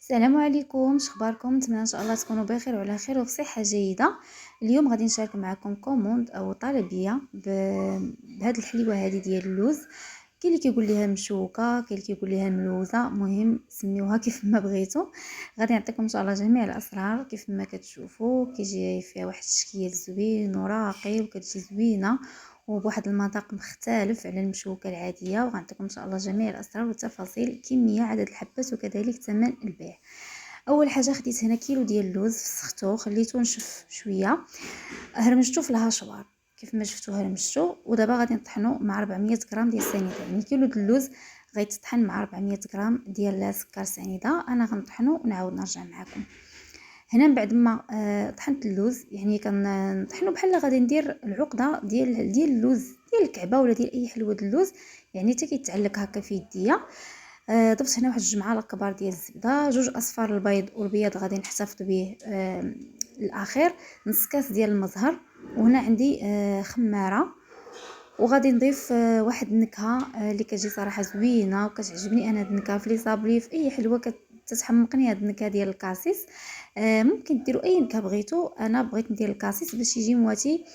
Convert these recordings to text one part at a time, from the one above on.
السلام عليكم، شخباركم؟ نتمنى ان شاء الله تكونوا بخير وعلى خير وبصحه جيده. اليوم غادي نشارك معكم كوموند او طلبيه بهاد الحليوه هذه ديال اللوز. كاين اللي كيقول ليها مشوكه، كاين اللي كيقول ليها ملوزه، مهم سميوها كيف ما بغيتوا. غادي نعطيكم ان شاء الله جميع الاسرار. كيف ما كتشوفوا كيجي فيها واحد الشكل زوين وراقي وكتجي زوينه وبواحد المذاق مختلف على المشوكه العاديه. وغنعطيكم ان شاء الله جميع الاسرار والتفاصيل، الكميه، عدد الحبات، وكذلك ثمن البيع. اول حاجه خديت هنا كيلو ديال اللوز، فسختو خليته نشف شويه، هرمجته في الهاشوار كيف ما شفتو هرمجته. ودابا غادي نطحنو مع 400 غرام ديال السنيده، يعني كيلو ديال اللوز غيتطحن مع 400 غرام ديال سكر سنيده. انا غنطحنو ونعاود نرجع معكم. هنا من بعد ما طحنت اللوز، يعني كنطحنو بحال غادي ندير العقده ديال اللوز ديال الكعبه ولا ديال اي حلوه ديال اللوز، يعني حتى كيتعلق هكا في يديا. ضفت هنا واحد 2 معالق كبار ديال الزبده، 2 اصفار البيض، والبيض غادي نحتفظ به الاخير، نص كاس ديال المزهر. وهنا عندي خماره. وغادي نضيف واحد النكهه اللي كتجي صراحه زوينه وكتعجبني انا. هاد النكهه في لي صابلي في اي حلوه كتحمقني، هاد النكهه ديال الكاسيس. ممكن ديروا اي نكهه بغيتو، انا بغيت ندير الكاسيس باش يجي مواتي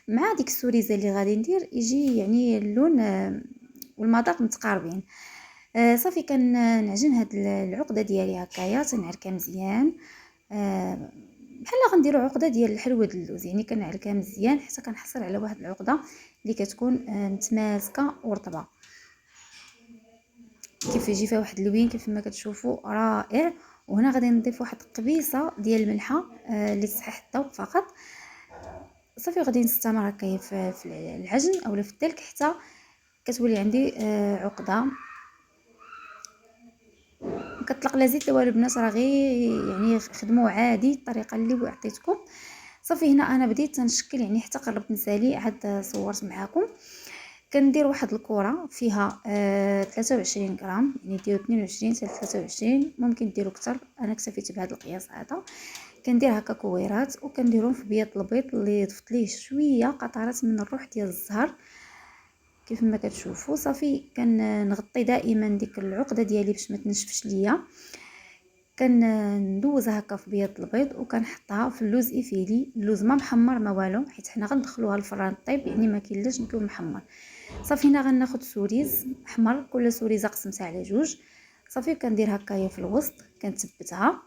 مع ديك السوريزه اللي غادي ندير، يجي يعني اللون والمذاق متقاربين. صافي كنعجن هاد العقده ديالي هكايا، تنعركها مزيان بحال غنديروا عقده ديال الحلوه ديال اللوز، يعني كنعركها مزيان حتى كنحصل على واحد العقده اللي كتكون متماسكه ورطبه، كيف يجي فيها واحد اللوين كيف ما كتشوفوا رائع. وهنا غادي نضيف واحد قبيصه ديال الملحه لتصحيح الذوق فقط. صافي غادي نستمر هكايا في العجن اولا في الدلك حتى كتولي عندي عقده. كطلق لا زيت لا والو البنات، راه غير يعني خدموا عادي الطريقه اللي عطيتكم. صافي هنا انا بديت تنشكل، يعني حتى قربت نسالي عاد صورت معاكم. كندير واحد الكره فيها 23 غرام، يعني ديروا 22 حتى 23، ممكن ديروا اكثر، انا اكتفيت بهذا القياس هذا. كندير هكا كويرات وكنديرهم في بيض البيض اللي ضفت ليه شويه قطرات من الروح ديال الزهر كيف ما كتشوفوا. صافي كنغطي دائما ديك العقده ديالي باش ما تنشفش ليا. كندوزها هكا في بيض البيض وكنحطها في اللوز ايفيلي. اللوز ما محمر ما والو، حيت حنا غندخلوها الفران طيب، يعني ما كاين لاش نكون محمر. صافي هنا غناخذ سوريز احمر، كل سوريزه قسمتها على جوج. صافي كندير هكايا في الوسط كنثبتها.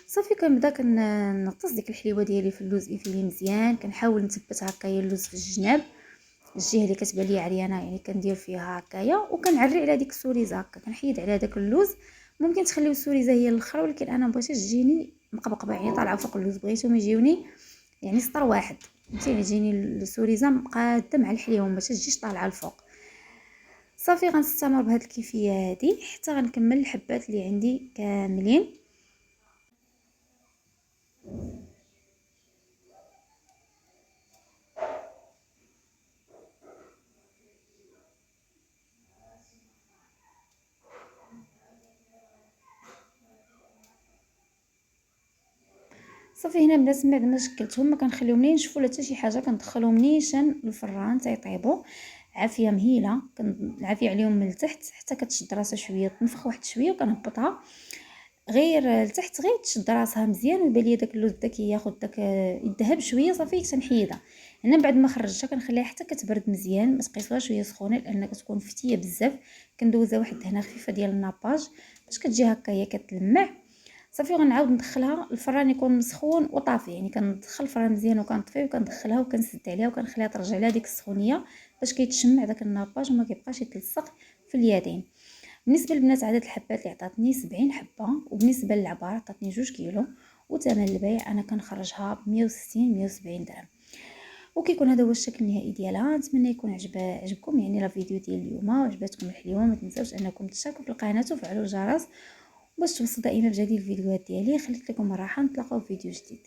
صافي كنبدا كنغطس ديك الحليوه ديالي في اللوز ايفيلي مزيان. كنحاول نثبت هكايا اللوز في الجناب، الجهه اللي كتبان لي عريانه، يعني كندير فيها هكايا وكنعري على ديك السوريزه هكا، كنحيد على داك اللوز. ممكن تخليو السوريزه هي الاخر، ولكن انا مبغيتهاش تجيني مقبقبه يعني طالعه فوق اللوز، بغيتهم يجيوني يعني سطر واحد، فهمتي، يجيني السوريزه مقاده مع الحليوه باش تجيش طالعه الفوق. صافي غنستمر بهذه الكيفيه هذه حتى غنكمل الحبات اللي عندي كاملين. صافي هنا بنات من بعد ما شكلتهم ما كنخليهم لا ينشفوا لا حتى شي حاجه، كندخلهم نيشان للفران تيطيبوا عافيه مهيله. كنعافي عليهم من التحت حتى كتشد راسها شويه، تنفخ واحد شويه وكنهبطها غير لتحت، غير تشد راسها مزيان ويبان لي داك اللوز داك ياخذ داك يذهب شويه. صافي تنحيدها. هنا بعد ما خرجتها كنخليها حتى كتبرد مزيان، ما تقيسوهاش شويه سخونه لان كتكون فتيه بزاف. كندوزها واحد الدهنه خفيفه ديال الناباج باش كتجي هكا هي كتلمع. صافي غنعاود ندخلها الفران يكون مسخون وطافي، يعني كندخل الفران مزيان وكنطفيه وكندخلها وكنسد عليها وكنخليها ترجع لها ديك السخونيه باش كيتشمع داك الناباج وما كيبقاش يتلصق في اليدين. بالنسبه للبنات عدد الحبات اللي عطاتني 70 حبه، وبالنسبه للعبار عطاتني 2 كيلو. وثمن البيع انا كنخرجها ب 160 170 درهم. وكيكون هذا هو الشكل النهائي ديالها. نتمنى يكون عجبكم يعني لا فيديو ديال اليوم وعجبتكم الحليوه. ما تنساوش انكم تشتركوا في القناه وتفعلوا الجرس باش توصلوا دائما بجديد الفيديوهات ديالي. خليت لكم الراحه، نتلاقاو في فيديو جديد.